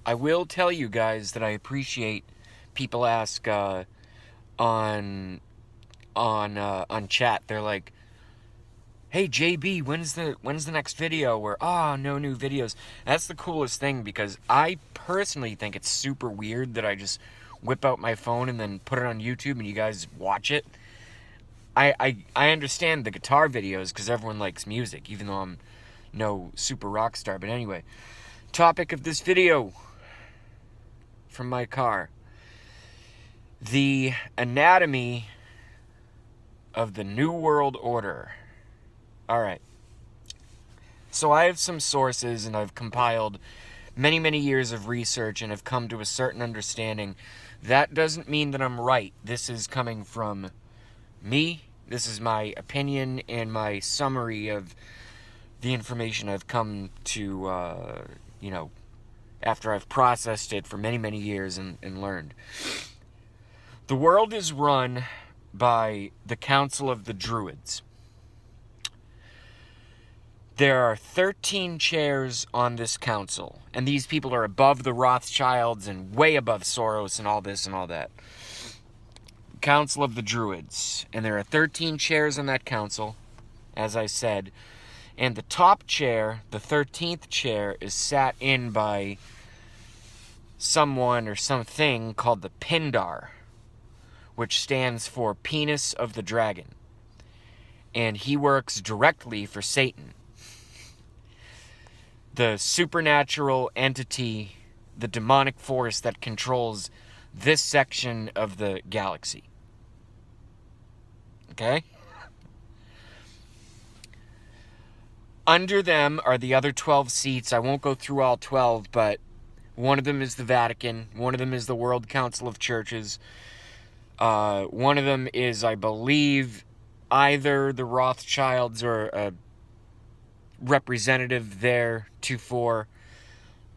I will tell you guys that I appreciate people ask on on chat. They're like, "Hey JayBee, when's the next video?" Or no new videos. That's the coolest thing because I personally think it's super weird that I just whip out my phone and then put it on YouTube and you guys watch it. I understand the guitar videos because everyone likes music, even though I'm no super rock star. But anyway, topic of this video from my car: the anatomy of the New World Order. Alright, so I have some sources and I've compiled many years of research and have come to a certain understanding. That doesn't mean that I'm right. This is coming from me. This is my opinion and my summary of the information I've come to, after I've processed it for many years and learned. The world is run by the Council of the Druids. There are 13 chairs on this council, and these people are above the Rothschilds and way above Soros and all this and all that. Council of the Druids. And there are 13 chairs on that council, as I said. And the top chair, the 13th chair, is sat in by someone or something called the Pindar, which stands for Penis of the Dragon. And he works directly for Satan, the supernatural entity, the demonic force that controls this section of the galaxy. Okay? Under them are the other 12 seats. I won't go through all 12, but one of them is the Vatican. One of them is the World Council of Churches. One of them is, I believe, either the Rothschilds or a representative there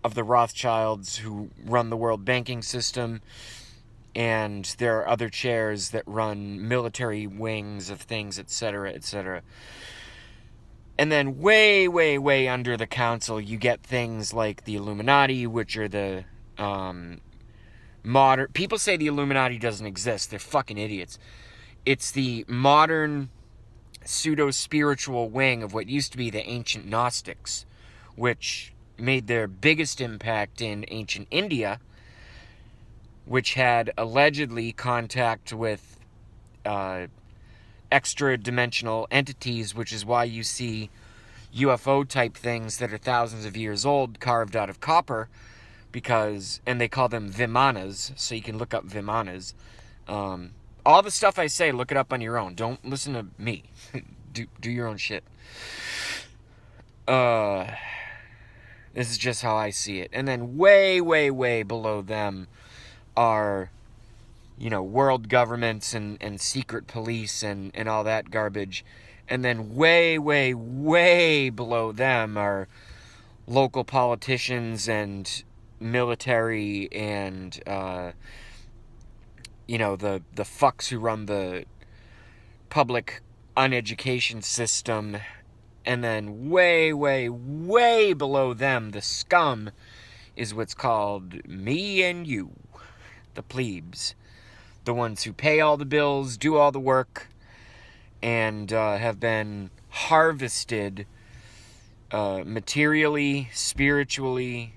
of the Rothschilds who run the world banking system. And there are other chairs that run military wings of things, etc., etc. And then way under the council, you get things like the Illuminati, which are the modern... People say the Illuminati doesn't exist. They're fucking idiots. It's the modern pseudo-spiritual wing of what used to be the ancient Gnostics, which made their biggest impact in ancient India, which had allegedly contact with extra-dimensional entities, which is why you see UFO-type things that are thousands of years old carved out of copper, and they call them Vimanas, so you can look up Vimanas. All the stuff I say, look it up on your own. Don't listen to me. do your own shit. This is just how I see it. And then way below them are, world governments and secret police and all that garbage. And then way below them are local politicians and military and, the fucks who run the public uneducation system. And then way below them, the scum, is what's called me and you, the plebes. The ones who pay all the bills, do all the work, and have been harvested materially, spiritually,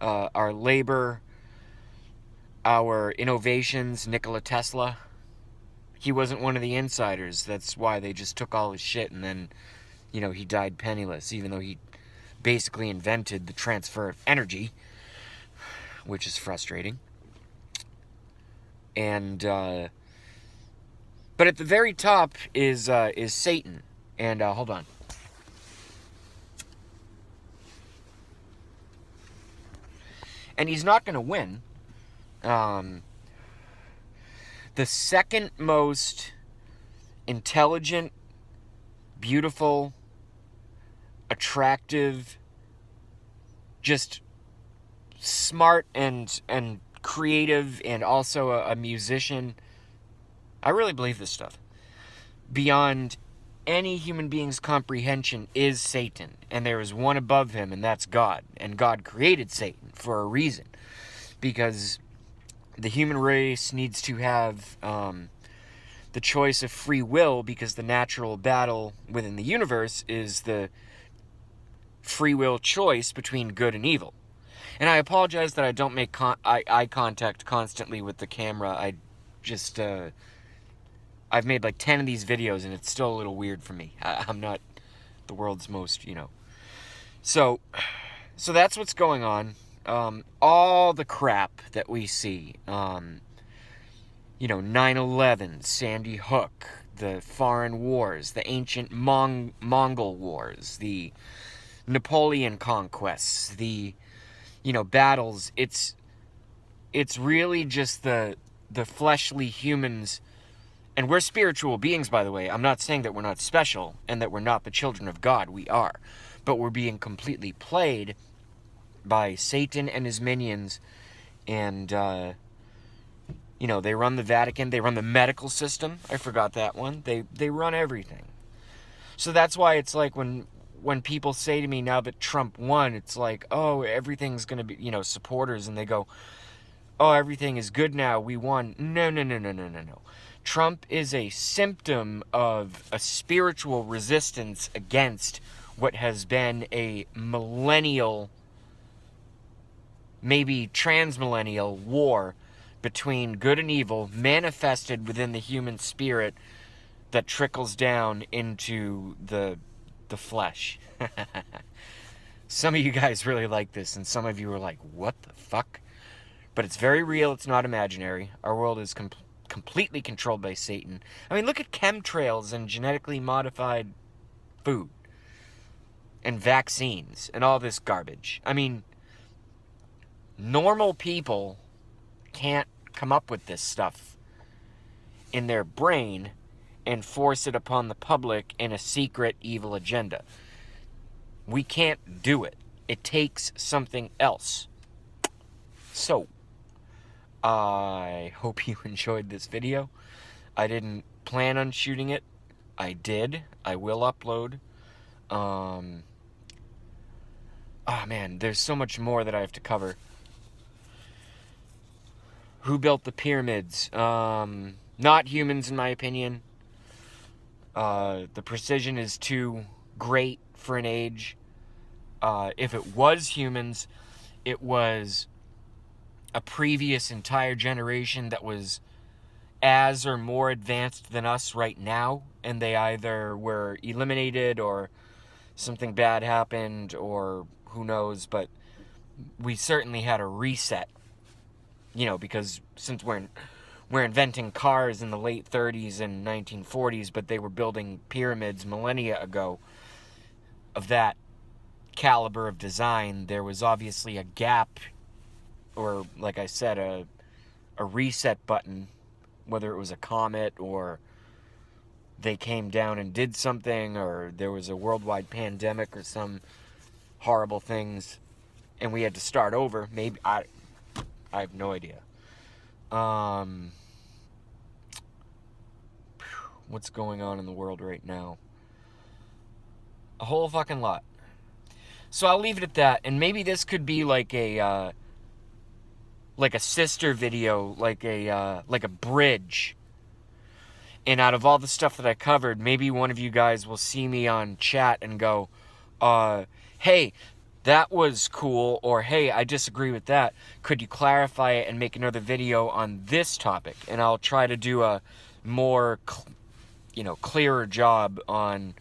our labor, our innovations. Nikola Tesla, he wasn't one of the insiders. That's why they just took all his shit, and then, he died penniless, even though he basically invented the transfer of energy, which is frustrating. And, but at the very top is Satan. And, hold on. And he's not going to win. The second most intelligent, beautiful, attractive, just smart and creative, and also a musician. I really believe this stuff. Beyond any human being's comprehension is Satan, and there is one above him, and that's God. And God created Satan for a reason, because the human race needs to have the choice of free will, because the natural battle within the universe is the free will choice between good and evil. And I apologize that I don't make eye contact constantly with the camera. I just, I've made like 10 of these videos, and it's still a little weird for me. I'm not the world's most, So that's what's going on. All the crap that we see, 9/11, Sandy Hook, the foreign wars, the ancient Mongol wars, the Napoleon conquests, the, battles. It's really just the fleshly humans. And we're spiritual beings, by the way. I'm not saying that we're not special and that we're not the children of God. We are. But we're being completely played by Satan and his minions. And, they run the Vatican. They run the medical system. I forgot that one. They run everything. So that's why it's like when people say to me now that Trump won, it's like, oh, everything's going to be, supporters. And they go, oh, everything is good now. We won. No. Trump is a symptom of a spiritual resistance against what has been a millennial, maybe transmillennial war between good and evil manifested within the human spirit that trickles down into the flesh. Some of you guys really like this, and some of you are like, what the fuck? But it's very real. It's not imaginary. Our world is completely controlled by Satan. I mean, look at chemtrails and genetically modified food and vaccines and all this garbage. I mean, normal people can't come up with this stuff in their brain and force it upon the public in a secret evil agenda. We can't do it. It takes something else. So, I hope you enjoyed this video. I didn't plan on shooting it. I did. I will upload. Oh man, there's so much more that I have to cover. Who built the pyramids? Not humans, in my opinion. The precision is too great for an age. If it was humans, it was a previous entire generation that was as or more advanced than us right now, and they either were eliminated or something bad happened, or who knows, but we certainly had a reset, because since we're inventing cars in the late 30s and 1940s, but they were building pyramids millennia ago of that caliber of design, there was obviously a gap, or like I said, a reset button, whether it was a comet or they came down and did something, or there was a worldwide pandemic or some horrible things, and we had to start over. Maybe I have no idea. What's going on in the world right now? A whole fucking lot. So I'll leave it at that, and maybe this could be like a sister video, like a bridge. And out of all the stuff that I covered, maybe one of you guys will see me on chat and go, hey, that was cool, or hey, I disagree with that. Could you clarify it and make another video on this topic? And I'll try to do a more, clearer job on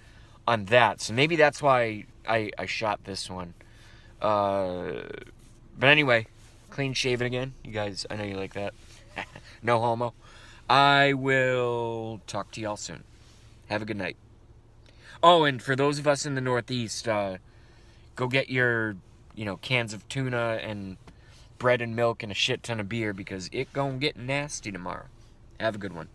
that. So maybe that's why I shot this one. But anyway, clean shaven again. You guys, I know you like that. No homo. I will talk to y'all soon. Have a good night. Oh, and for those of us in the Northeast, go get your, cans of tuna and bread and milk and a shit ton of beer, because it gonna get nasty tomorrow. Have a good one.